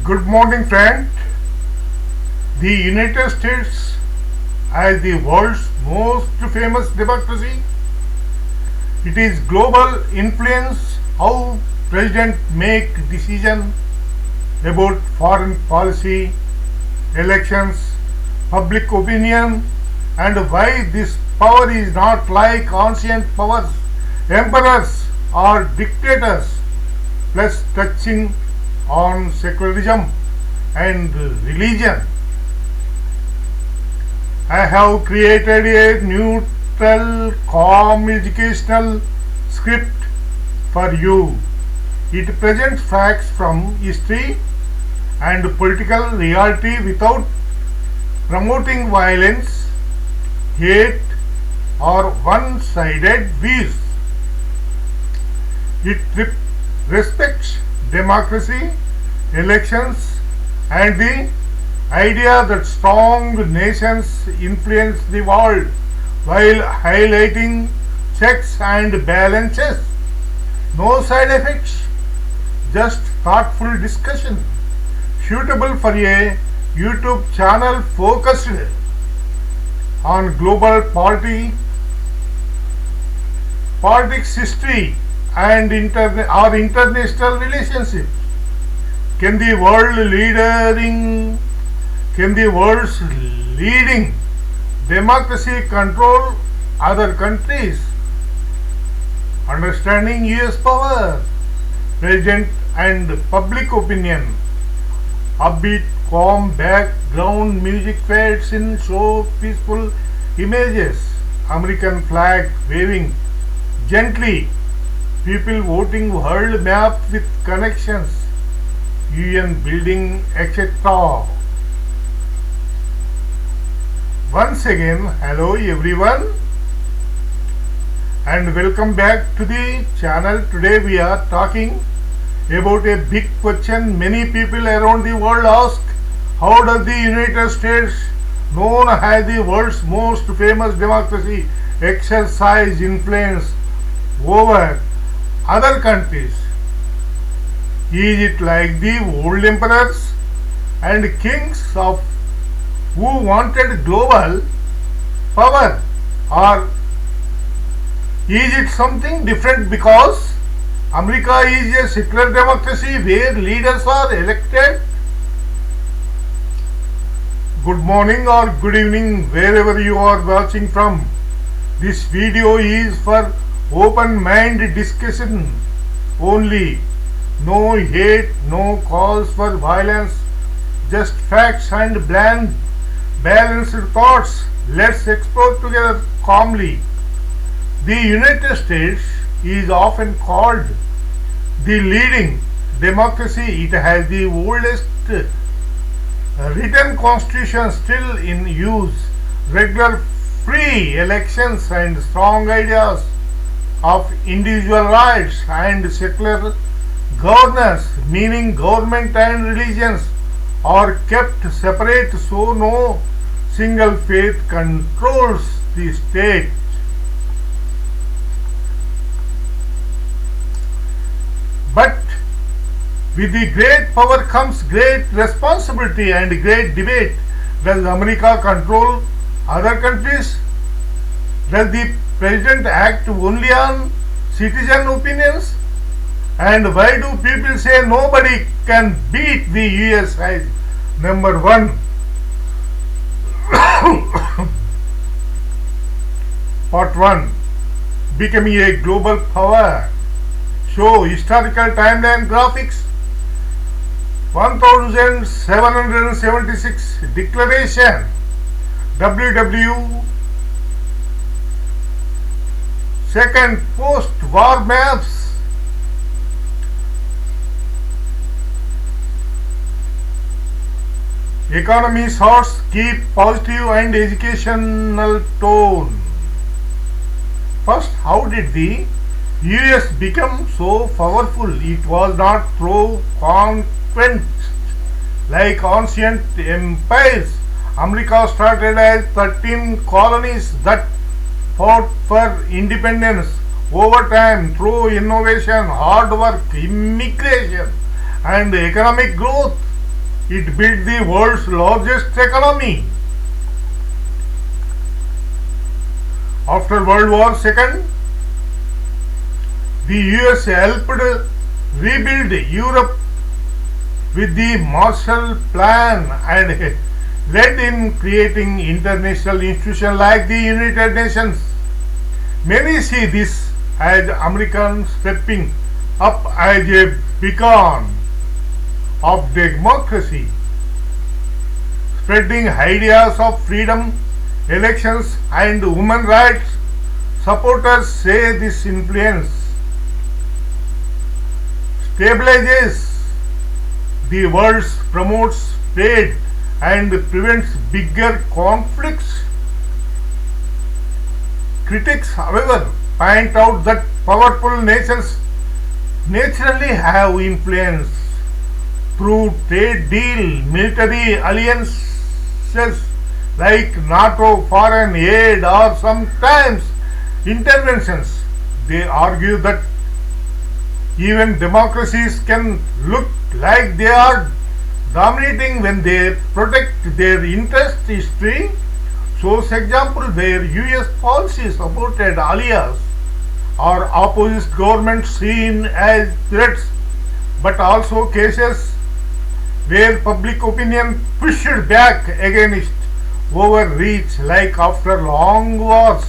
Good morning, friend. The United States, as the world's most famous democracy, it is global influence how president make decision about foreign policy, elections, public opinion, and why this power is not like ancient powers, emperors or dictators, plus touching on secularism and religion. I have created a neutral, calm educational script for you. It presents facts from history and political reality without promoting violence, hate, or one-sided views. It respects democracy, elections, and the idea that strong nations influence the world while highlighting checks and balances. No side effects, just thoughtful discussion, suitable for a YouTube channel focused on global politics, history, and international relationships. Can the world's leading democracy control other countries? Understanding US power, president and public opinion. Upbeat, calm background music fades in, show peaceful images. American flag waving gently. People voting, world map with connections. UN building, etc. Once again, hello everyone and welcome back to the channel. Today we are talking about a big question many people around the world ask. How does the United States, known as the world's most famous democracy, exercise influence over other countries? Is it like the old emperors and kings of who wanted global power, or is it something different because America is a secular democracy where leaders are elected? Good morning or good evening wherever you are watching from. This video is for open mind discussion only. No hate, no calls for violence, just facts and balanced thoughts. Let's explore together calmly. The United States is often called the leading democracy. It has the oldest written constitution still in use, regular free elections, and strong ideas of individual rights and secular governance, meaning government and religions are kept separate so no single faith controls the state. But with the great power comes great responsibility and great debate. Does America control other countries? Does the president act only on citizen opinions? And why do people say nobody can beat the US as number one? Part 1. Becoming a global power. Show historical timeline graphics. 1776 Declaration. WW. Second, post-war maps. Economy source, keep positive and educational tone. First, how did the US become so powerful? It was not through conquest like ancient empires. America started as 13 colonies that fought for independence. Over time, through innovation, hard work, immigration, and economic growth, It built the world's largest economy. After World War II, the US helped rebuild Europe with the Marshall Plan and led in creating international institutions like the United Nations. Many see this as Americans stepping up as a beacon of democracy, spreading ideas of freedom, elections, and human rights. Supporters say this influence stabilizes the world, promotes trade, and prevents bigger conflicts. Critics, however, point out that powerful nations naturally have influence through trade deal, military alliances like NATO, foreign aid, or sometimes interventions. They argue that even democracies can look like they are dominating when they protect their interest. History shows examples where US policy supported allies or opposite governments seen as threats, but also cases where public opinion pushed back against overreach, like after long wars.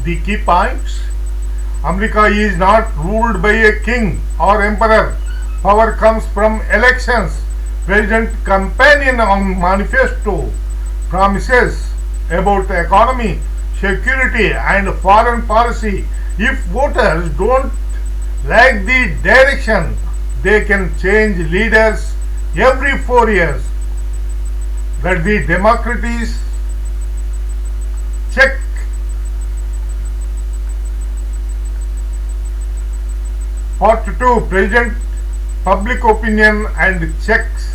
The key points: America is not ruled by a king or emperor. Power comes from elections. President campaign on manifesto, promises about economy, security, and foreign policy. If voters don't like the direction, they can change leaders every 4 years. That the democracies check. Part 2: President, public opinion, and checks.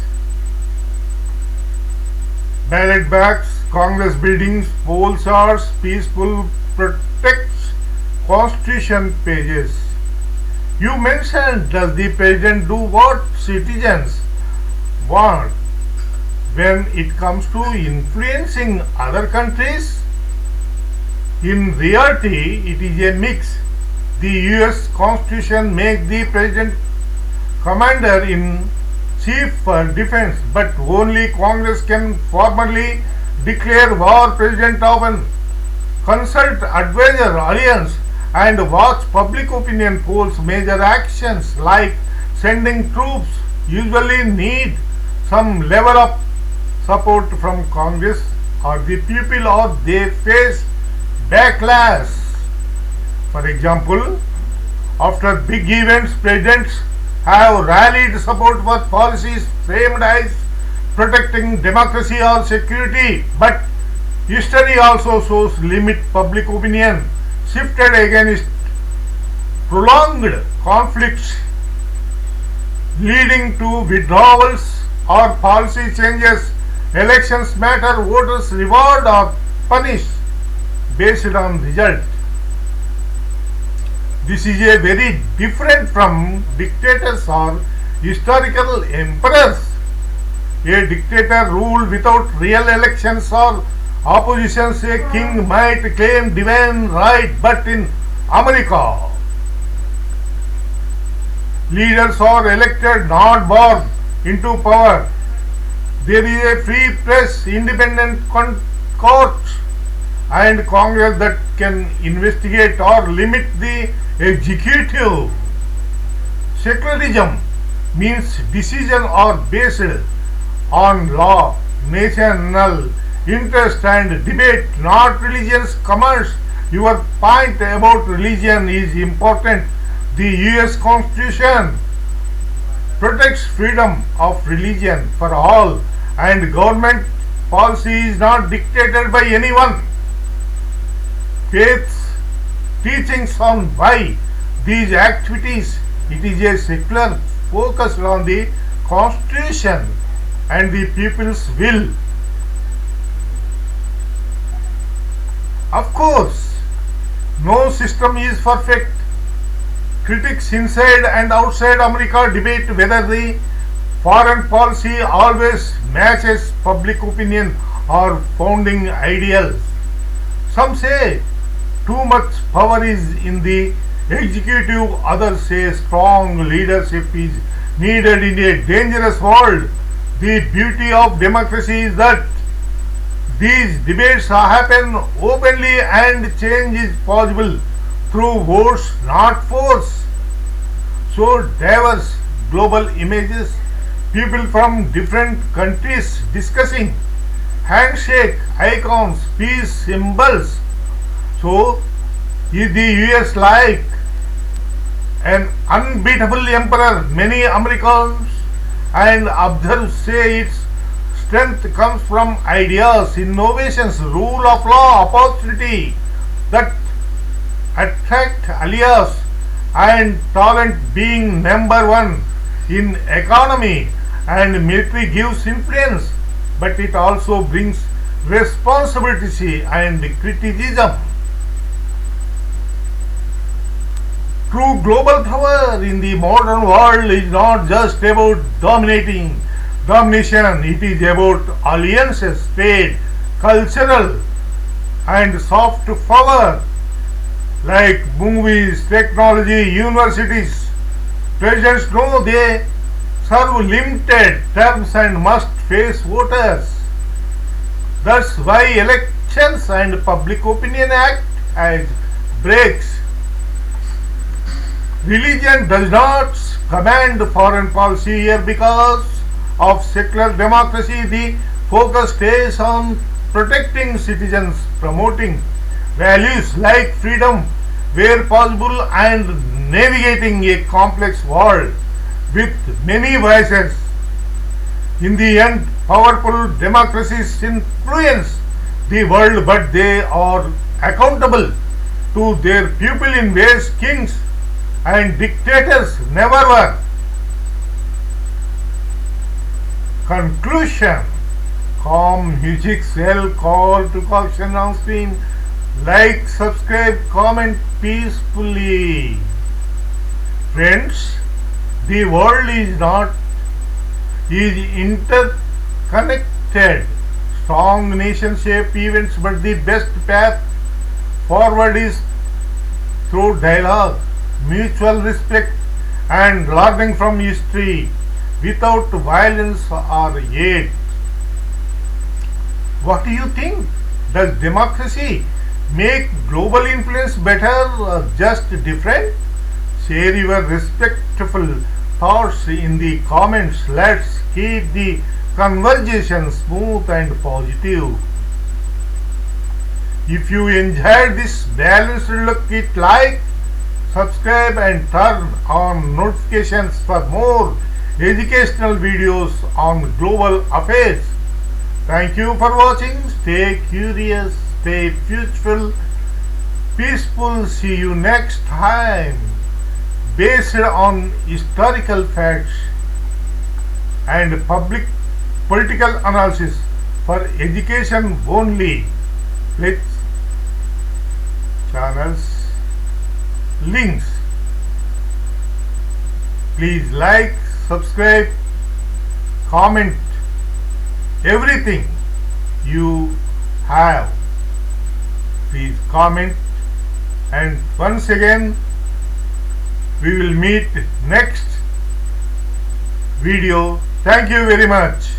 Ballot bags, Congress buildings, poll charts, peaceful protects, Constitution pages. You mentioned, does the president do what citizens want when it comes to influencing other countries? In reality, it is a mix. The US Constitution makes the president commander in chief for defense, but only Congress can formally declare war. President often consult advisor alliance and watch public opinion polls. Major actions like sending troops usually need some level of support from Congress or the people, or they face backlash. For example, after big events, presidents have rallied support for policies framed as protecting democracy or security, but history also shows limit public opinion shifted against prolonged conflicts leading to withdrawals or policy changes. Elections matter. Voters reward or punish based on result. This is a very different from dictators or historical emperors. A dictator ruled without real elections or oppositions. A king might claim divine right, but in America, leaders are elected, not born into power. There is a free press, independent courts, and Congress that can investigate or limit the executive. Secularism means decisions are based on law, national interest, and debate, not religion's commerce. Your point about religion is important. The US Constitution protects freedom of religion for all, and government policy is not dictated by anyone. Faith's teachings on why these activities, it is a secular focus on the Constitution and the people's will. Of course, no system is perfect. Critics inside and outside America debate whether the Foreign policy always matches public opinion or founding ideals. Some say too much power is in the executive, others say strong leadership is needed in a dangerous world. The beauty of democracy is that these debates happen openly and change is possible through votes, not force. So diverse global images, people from different countries discussing, handshake, icons, peace symbols. So is the US like an unbeatable emperor? Many Americans and observers say its strength comes from ideas, innovations, rule of law, opportunity that attract allies, and talent being number one in economy and military gives influence, but it also brings responsibility and criticism. True global power in the modern world is not just about domination, it is about alliances, trade, cultural and soft power like movies, technology, universities. Presidents know they serve limited terms and must face voters. That's why elections and public opinion act as brakes. Religion does not command foreign policy here because of secular democracy. The focus stays on protecting citizens, promoting values like freedom where possible, and navigating a complex world with many voices. In the end, powerful democracies influence the world, but they are accountable to their people in ways kings and dictators never were. Conclusion. Calm music cell call to caution on screen. Like, subscribe, comment peacefully. Friends, the world is interconnected. Strong nations shape events, but the best path forward is through dialogue, mutual respect, and learning from history without violence or hate. What do you think? Does democracy make global influence better or just different? Share your respectful thoughts in the comments. Let's keep the conversation smooth and positive. If you enjoyed this balanced look, hit like, subscribe and turn on notifications for more educational videos on global affairs. Thank you for watching. Stay curious, stay peaceful, See you next time. Based on historical facts and public political analysis for education only. Click channels links. Please like, subscribe, comment everything you have. Please comment, and once again we will meet next video. Thank you very much.